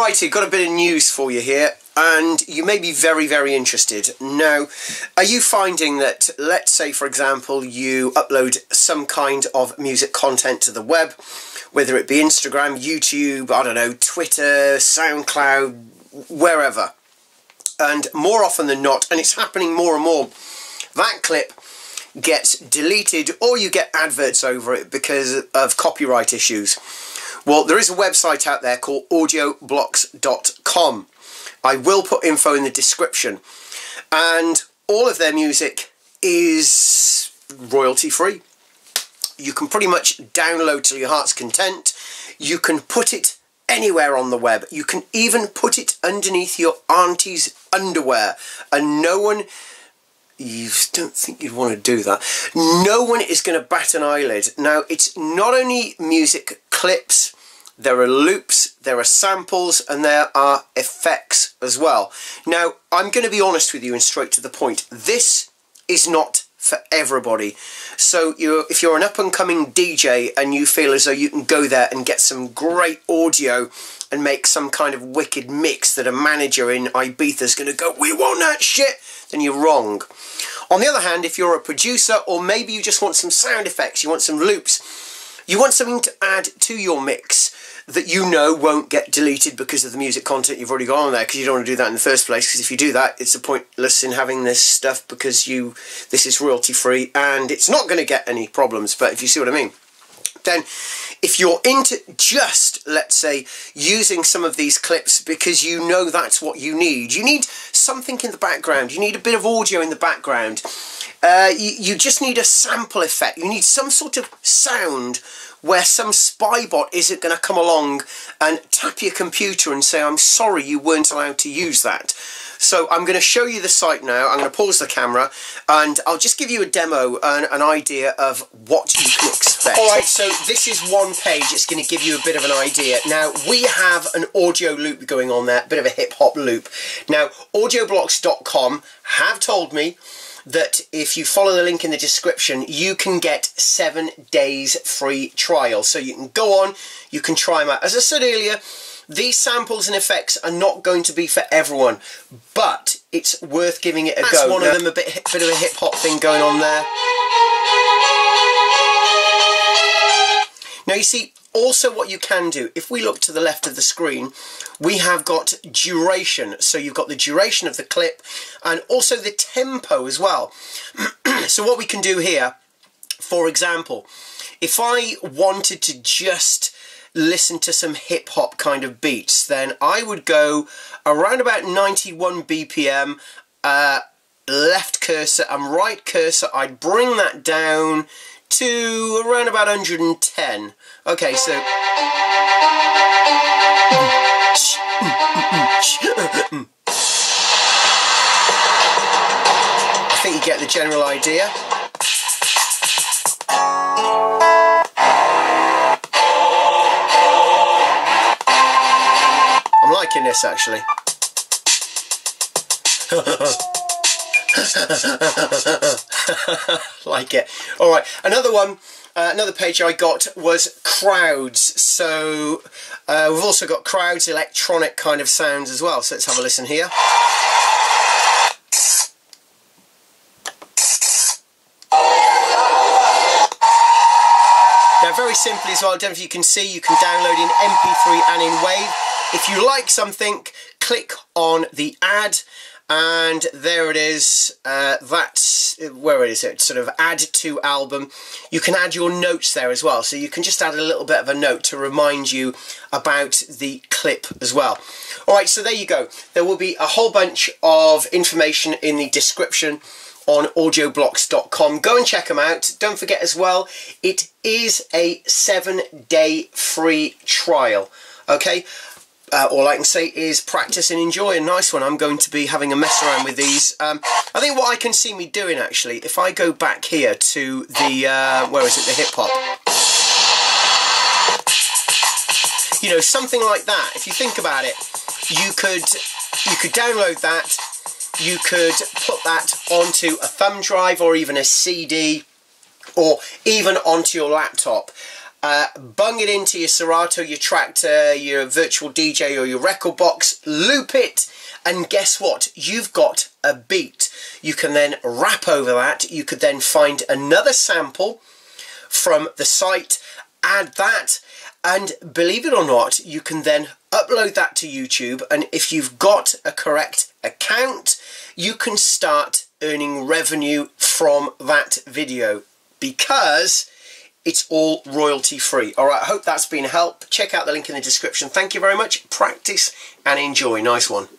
Alrighty, got a bit of news for you here, and you may be very, very interested. Now, are you finding that, let's say for example, you upload some kind of music content to the web, whether it be Instagram, YouTube, I don't know, Twitter, SoundCloud, wherever, and more often than not, and it's happening more and more, that clip gets deleted or you get adverts over it because of copyright issues? Well, there is a website out there called audioblocks.com. I will put info in the description, and all of their music is royalty free. You can pretty much download to your heart's content. You can put it anywhere on the web. You can even put it underneath your auntie's underwear, and no one, you don't think you'd want to do that, no one is going to bat an eyelid. Now, it's not only music clips, there are loops, there are samples, and there are effects as well. Now, I'm going to be honest with you and straight to the point. This is not for everybody. So if you're an up-and-coming DJ and you feel as though you can go there and get some great audio and make some kind of wicked mix that a manager in Ibiza is going to go, we want that shit, then you're wrong. On the other hand, if you're a producer, or maybe you just want some sound effects, you want some loops, you want something to add to your mix that you know won't get deleted because of the music content you've already got on there, because you don't want to do that in the first place, because if you do that, it's a pointless in having this stuff, because this is royalty free and it's not going to get any problems. But if you see what I mean, then if you're into just, let's say, using some of these clips because you know that's what you need something in the background, you need a bit of audio in the background, you just need a sample effect, you need some sort of sound where some spy bot isn't going to come along and tap your computer and say, I'm sorry, you weren't allowed to use that. So I'm going to show you the site now. I'm going to pause the camera and I'll just give you a demo and an idea of what you can expect. Alright, so this is one page. It's going to give you a bit of an idea. Now, we have an audio loop going on there, a bit of a hip-hop loop. Now, audioblocks.com have told me that if you follow the link in the description, you can get 7 days free trial. So you can go on, you can try them out. As I said earlier, these samples and effects are not going to be for everyone, but it's worth giving it a go. That's one of them, a bit of a hip-hop thing going on there. Now you see, also what you can do, if we look to the left of the screen, we have got duration. So you've got the duration of the clip and also the tempo as well. So what we can do here, for example, if I wanted to just listen to some hip-hop kind of beats, then I would go around about 91 BPM, left cursor and right cursor, I'd bring that down to around about 110. Okay, so I think you get the general idea. I'm liking this actually. Like it. Alright, another one, another page I got was crowds. So we've also got crowds, electronic kind of sounds as well. So let's have a listen here. Now very simply as well, I don't know if you can see, you can download in MP3 and in WAV. If you like something, click on the add, and there it is. That's, where is it? Sort of add to album. You can add your notes there as well, so you can just add a little bit of a note to remind you about the clip as well. Alright, so there you go. There will be a whole bunch of information in the description on audioblocks.com. Go and check them out. Don't forget as well, it is a 7-day free trial. Okay? All I can say is practice and enjoy. A nice one. I'm going to be having a mess around with these. I think what I can see me doing actually, if I go back here to the, where is it, the hip hop. You know, something like that. If you think about it, you could download that, you could put that onto a thumb drive or even a CD or even onto your laptop. bung it into your Serato, your Traktor, your virtual DJ or your record box, loop it, and guess what? You've got a beat. You can then rap over that. You could then find another sample from the site, add that, and believe it or not, you can then upload that to YouTube, and if you've got a correct account, you can start earning revenue from that video because it's all royalty free. Alright, I hope that's been a help. Check out the link in the description. Thank you very much. Practice and enjoy. Nice one.